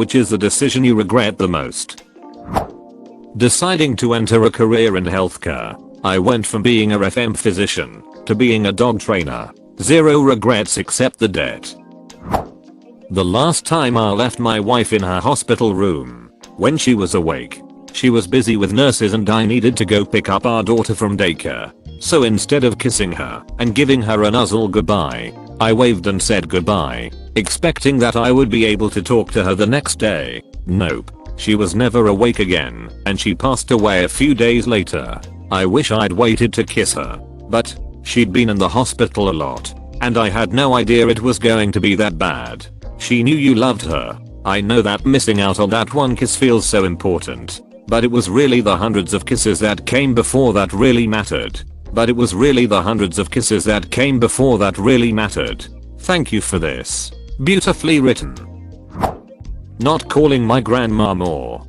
Which is the decision you regret the most? Deciding to enter a career in healthcare. I went from being a FM physician to being a dog trainer. Zero regrets except the debt. The last time I left my wife in her hospital room. When she was awake. She was busy with nurses and I needed to go pick up our daughter from daycare. So instead of kissing her and giving her a nuzzle goodbye, I waved and said goodbye, expecting that I would be able to talk to her the next day. Nope. She was never awake again and she passed away a few days later. I wish I'd waited to kiss her. But she'd been in the hospital a lot and I had no idea it was going to be that bad. She knew you loved her. I know that missing out on that one kiss feels so important. But it was really the hundreds of kisses that came before that really mattered. Thank you for this. Beautifully written. Not calling my grandma more.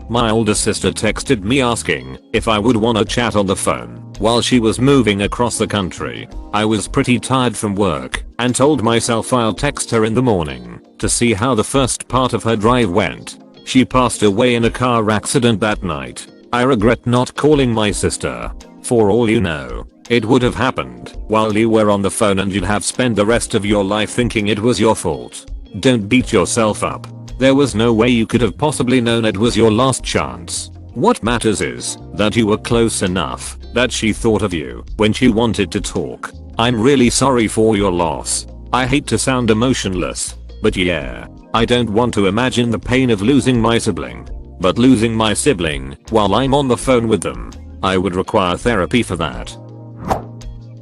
My older sister texted me asking if I would wanna chat on the phone while she was moving across the country. I was pretty tired from work and told myself I'll text her in the morning to see how the first part of her drive went. She passed away in a car accident that night. I regret not calling my sister. For all you know, it would have happened while you were on the phone and you'd have spent the rest of your life thinking it was your fault. Don't beat yourself up. There was no way you could have possibly known it was your last chance. What matters is that you were close enough that she thought of you when she wanted to talk. I'm really sorry for your loss. I hate to sound emotionless, but yeah, I don't want to imagine the pain of losing my sibling. But losing my sibling while I'm on the phone with them, I would require therapy for that.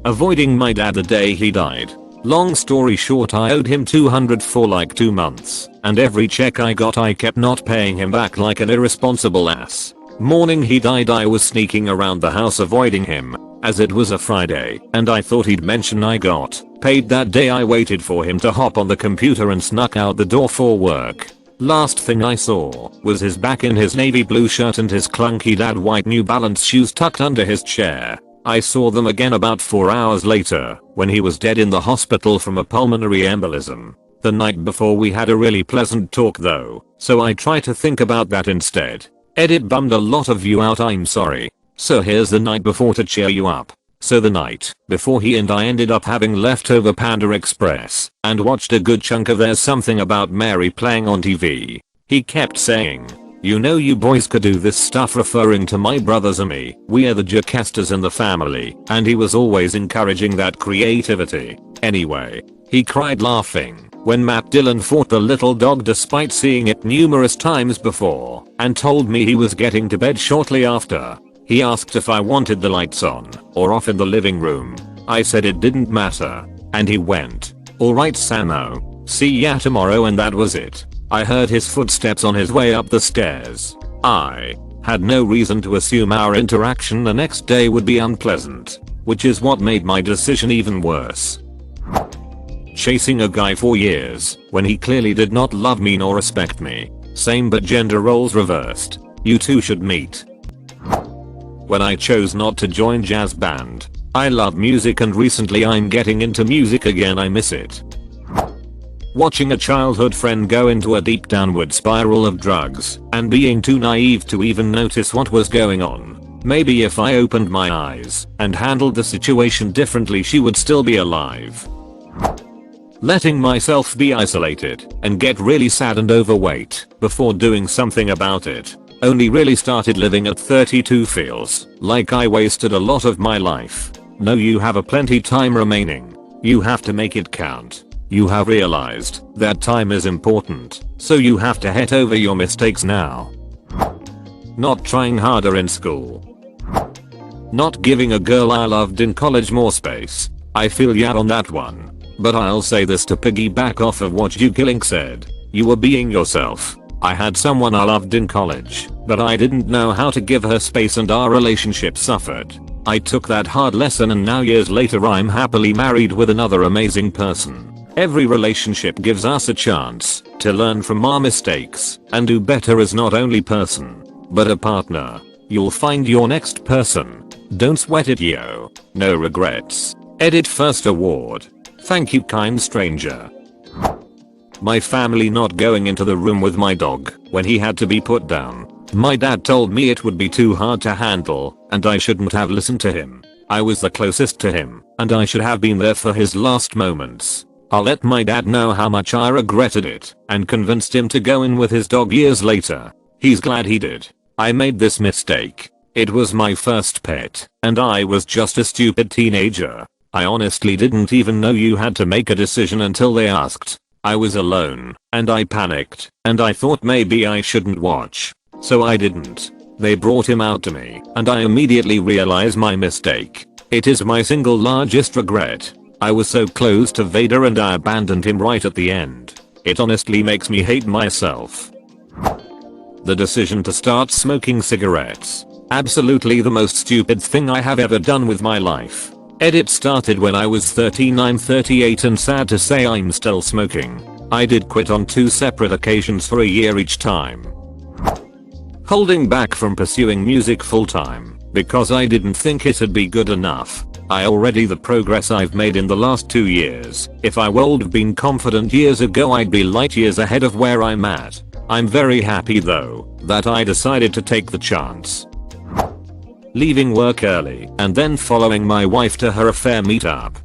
Avoiding my dad the day he died. Long story short, I owed him $200 for like 2 months, and every check I got I kept not paying him back like an irresponsible ass. Morning he died, I was sneaking around the house avoiding him, as it was a Friday and I thought he'd mention I got paid that day. I waited for him to hop on the computer and snuck out the door for work. Last thing I saw was his back in his navy blue shirt and his clunky dad white New Balance shoes tucked under his chair. I saw them again about 4 hours later when he was dead in the hospital from a pulmonary embolism. The night before we had a really pleasant talk though, so I try to think about that instead. Edit bummed a lot of you out, I'm sorry. So here's the night before to cheer you up. So the night before he and I ended up having leftover Panda Express and watched a good chunk of There's Something About Mary playing on TV. He kept saying, "You know you boys could do this stuff," referring to my brothers and me. We are the Jocasters in the family and he was always encouraging that creativity. Anyway, he cried laughing when Matt Dillon fought the little dog despite seeing it numerous times before and told me he was getting to bed shortly after. He asked if I wanted the lights on or off in the living room. I said it didn't matter and he went, "Alright Samo, see ya tomorrow," and that was it. I heard his footsteps on his way up the stairs. I had no reason to assume our interaction the next day would be unpleasant, which is what made my decision even worse. Chasing a guy for years when he clearly did not love me nor respect me. Same but gender roles reversed. You two should meet. When I chose not to join jazz band. I love music and recently I'm getting into music again, I miss it. Watching a childhood friend go into a deep downward spiral of drugs and being too naive to even notice what was going on. Maybe if I opened my eyes and handled the situation differently she would still be alive. Letting myself be isolated and get really sad and overweight before doing something about it. Only really started living at 32. Feels like I wasted a lot of my life. No, you have a plenty time remaining. You have to make it count. You have realized that time is important, so you have to head over your mistakes now. Not trying harder in school. Not giving a girl I loved in college more space. I feel ya on that one. But I'll say this to piggyback off of what you Killing said. You were being yourself. I had someone I loved in college, but I didn't know how to give her space and our relationship suffered. I took that hard lesson and now years later I'm happily married with another amazing person. Every relationship gives us a chance to learn from our mistakes and do better as not only person, but a partner. You'll find your next person. Don't sweat it, yo. No regrets. Edit first award. Thank you, kind stranger. My family not going into the room with my dog when he had to be put down. My dad told me it would be too hard to handle and I shouldn't have listened to him. I was the closest to him and I should have been there for his last moments. I let my dad know how much I regretted it and convinced him to go in with his dog years later. He's glad he did. I made this mistake. It was my first pet and I was just a stupid teenager. I honestly didn't even know you had to make a decision until they asked. I was alone and I panicked and I thought maybe I shouldn't watch. So I didn't. They brought him out to me and I immediately realized my mistake. It is my single largest regret. I was so close to Vader and I abandoned him right at the end. It honestly makes me hate myself. The decision to start smoking cigarettes. Absolutely the most stupid thing I have ever done with my life. It started when I was 38 and sad to say I'm still smoking. I did quit on 2 separate occasions for a year each time. Holding back from pursuing music full time because I didn't think it'd be good enough. The progress I've made in the last 2 years. If I would have been confident years ago I'd be light years ahead of where I'm at. I'm very happy though that I decided to take the chance. Leaving work early and then following my wife to her affair meetup.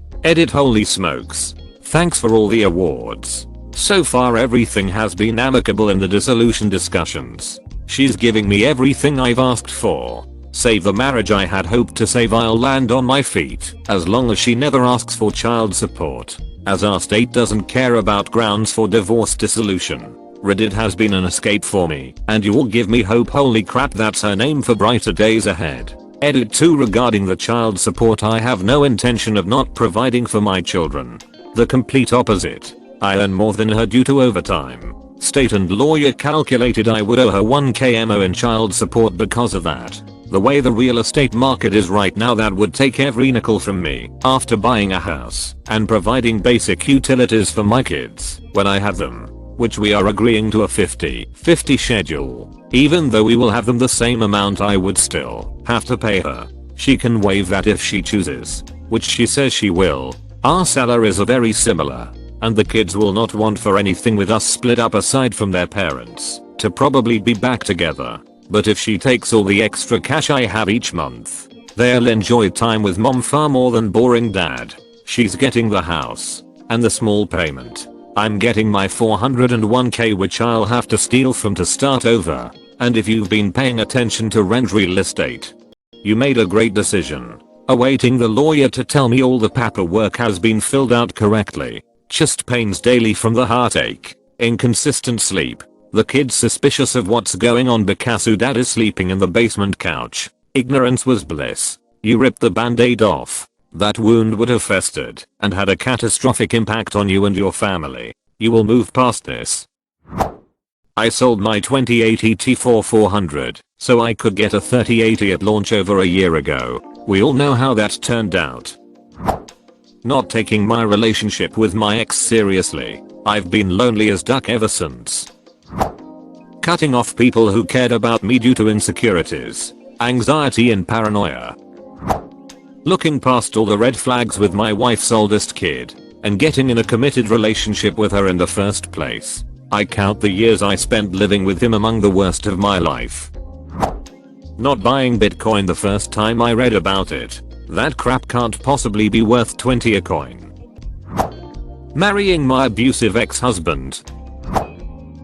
Holy smokes. Thanks for all the awards. So far everything has been amicable in the dissolution discussions. She's giving me everything I've asked for. Save the marriage I had hoped to save. I'll land on my feet as long as she never asks for child support. As our state doesn't care about grounds for divorce dissolution. Reddit has been an escape for me and you all give me hope. Holy crap, that's her name for brighter days ahead. Edit 2 regarding the child support. I have no intention of not providing for my children. The complete opposite. I earn more than her due to overtime. State and lawyer calculated I would owe her 1k mo in child support because of that. The way the real estate market is right now, that would take every nickel from me after buying a house and providing basic utilities for my kids when I have them, which we are agreeing to a 50-50 schedule. Even though we will have them the same amount, I would still have to pay her. She can waive that if she chooses, which she says she will. Our salaries are very similar and the kids will not want for anything with us split up aside from their parents to probably be back together. But if she takes all the extra cash I have each month, they'll enjoy time with mom far more than boring dad. She's getting the house and the small payment. I'm getting my 401k, which I'll have to steal from to start over. And if you've been paying attention to rent real estate, you made a great decision. Awaiting the lawyer to tell me all the paperwork has been filled out correctly. Just pains daily from the heartache, inconsistent sleep. The kids suspicious of what's going on because dad is sleeping in the basement couch. Ignorance was bliss. You ripped the band-aid off. That wound would have festered and had a catastrophic impact on you and your family. You will move past this. I sold my 2080 T4 400 so I could get a 3080 at launch over a year ago. We all know how that turned out. Not taking my relationship with my ex seriously. I've been lonely as duck ever since. Cutting off people who cared about me due to insecurities, anxiety and paranoia. Looking past all the red flags with my wife's oldest kid and getting in a committed relationship with her in the first place. I count the years I spent living with him among the worst of my life. Not buying Bitcoin the first time I read about it. That crap can't possibly be worth 20 a coin. Marrying my abusive ex-husband.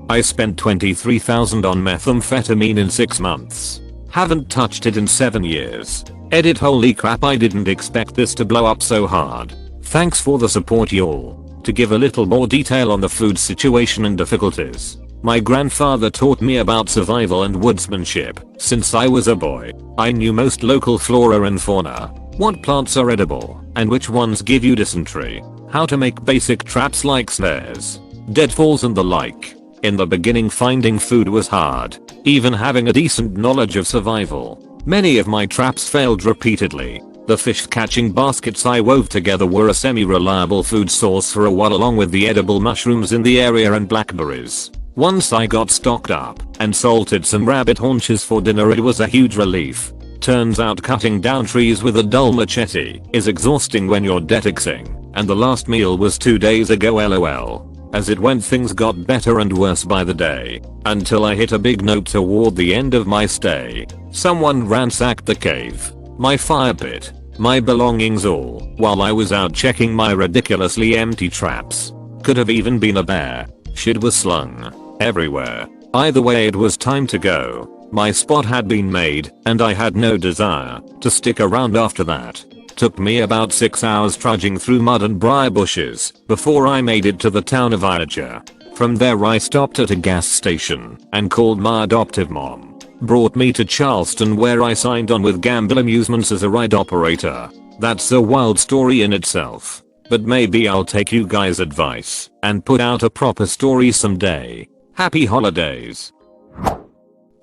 I spent $23,000 on methamphetamine in 6 months. Haven't touched it in 7 years. Edit holy crap, I didn't expect this to blow up so hard. Thanks for the support y'all. To give a little more detail on the food situation and difficulties. My grandfather taught me about survival and woodsmanship since I was a boy. I knew most local flora and fauna, what plants are edible and which ones give you dysentery, how to make basic traps like snares, deadfalls and the like. In the beginning finding food was hard, even having a decent knowledge of survival. Many of my traps failed repeatedly. The fish catching baskets I wove together were a semi-reliable food source for a while, along with the edible mushrooms in the area and blackberries. Once I got stocked up and salted some rabbit haunches for dinner, it was a huge relief. Turns out cutting down trees with a dull machete is exhausting when you're detoxing, and the last meal was 2 days ago lol. As it went, things got better and worse by the day, until I hit a big note toward the end of my stay. Someone ransacked the cave, my fire pit, my belongings, all while I was out checking my ridiculously empty traps. Could have even been a bear. Shit was slung everywhere. Either way, it was time to go. My spot had been made, and I had no desire to stick around after that. Took me about 6 hours trudging through mud and briar bushes before I made it to the town of Ayaja. From there I stopped at a gas station and called my adoptive mom. Brought me to Charleston, where I signed on with Gamble Amusements as a ride operator. That's a wild story in itself, but maybe I'll take you guys' advice and put out a proper story someday. Happy holidays.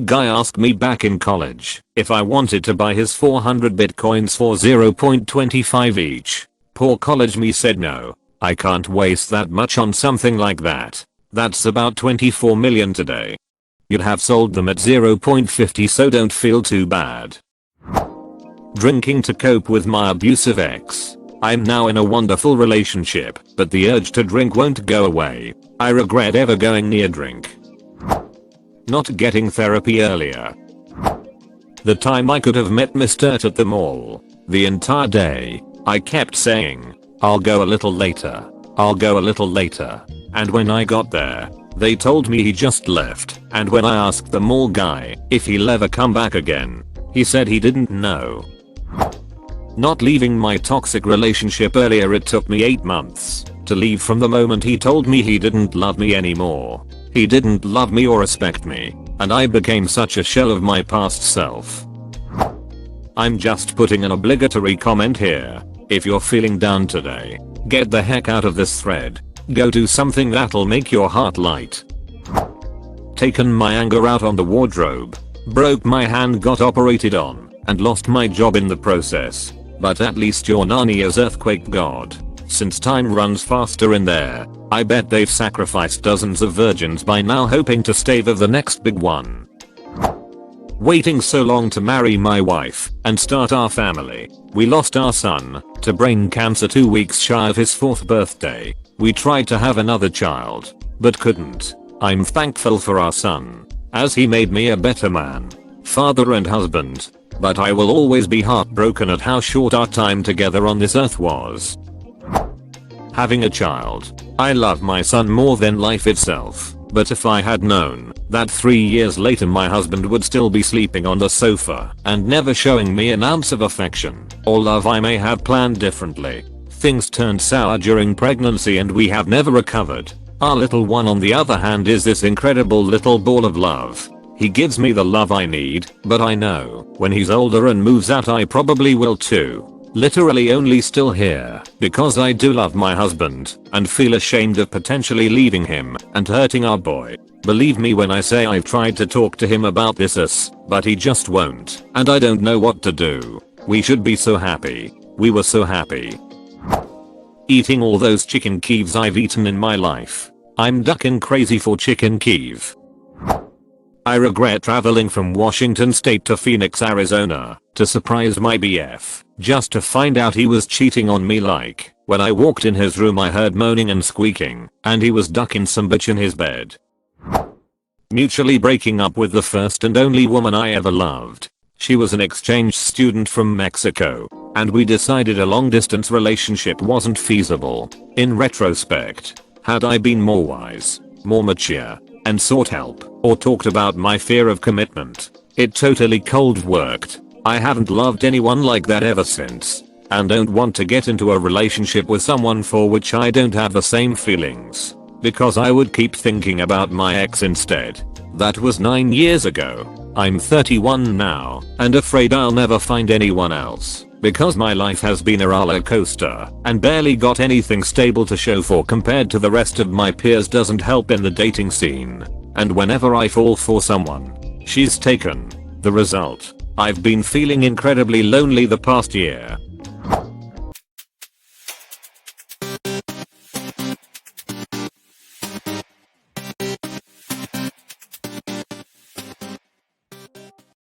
Guy asked me back in college if I wanted to buy his 400 bitcoins for 0.25 each. Poor college me said no. I can't waste that much on something like that. That's about 24 million today. You'd have sold them at 0.50, so don't feel too bad. Drinking to cope with my abusive ex. I'm now in a wonderful relationship, but the urge to drink won't go away. I regret ever going near drink. Not getting therapy earlier. The time I could have met Mr. at the mall. The entire day, I kept saying, I'll go a little later. I'll go a little later. And when I got there, they told me he just left. And when I asked the mall guy if he'll ever come back again, he said he didn't know. Not leaving my toxic relationship earlier. It took me 8 months to leave from the moment he told me he didn't love me anymore. He didn't love me or respect me, and I became such a shell of my past self. I'm just putting an obligatory comment here. If you're feeling down today, get the heck out of this thread. Go do something that'll make your heart light. Taken my anger out on the wardrobe. Broke my hand, got operated on, and lost my job in the process. But at least you're Narnia's earthquake god. Since time runs faster in there, I bet they've sacrificed dozens of virgins by now, hoping to stave off the next big one. Waiting so long to marry my wife and start our family. We lost our son to brain cancer 2 weeks shy of his 4th birthday. We tried to have another child, but couldn't. I'm thankful for our son, as he made me a better man, father and husband. But I will always be heartbroken at how short our time together on this earth was. Having a child. I love my son more than life itself, but if I had known that 3 years later my husband would still be sleeping on the sofa and never showing me an ounce of affection or love, I may have planned differently. Things turned sour during pregnancy and we have never recovered. Our little one, on the other hand, is this incredible little ball of love. He gives me the love I need, but I know when he's older and moves out I probably will too. Literally only still here because I do love my husband and feel ashamed of potentially leaving him and hurting our boy. Believe me when I say I've tried to talk to him about this, but he just won't, and I don't know what to do. We should be so happy. We were so happy. Eating all those chicken Kievs I've eaten in my life. I'm ducking crazy for chicken Kiev. I regret traveling from Washington State to Phoenix, Arizona to surprise my BF, just to find out he was cheating on me. Like, when I walked in his room I heard moaning and squeaking, and he was ducking some bitch in his bed. Mutually breaking up with the first and only woman I ever loved. She was an exchange student from Mexico, and we decided a long distance relationship wasn't feasible. In retrospect, had I been more wise, more mature, and sought help, or talked about my fear of commitment, it totally cold worked. I haven't loved anyone like that ever since, and don't want to get into a relationship with someone for which I don't have the same feelings, because I would keep thinking about my ex instead. That was 9 years ago. I'm 31 now, and afraid I'll never find anyone else, because my life has been a roller coaster and barely got anything stable to show for compared to the rest of my peers. Doesn't help in the dating scene, and whenever I fall for someone, she's taken. The result? I've been feeling incredibly lonely the past year.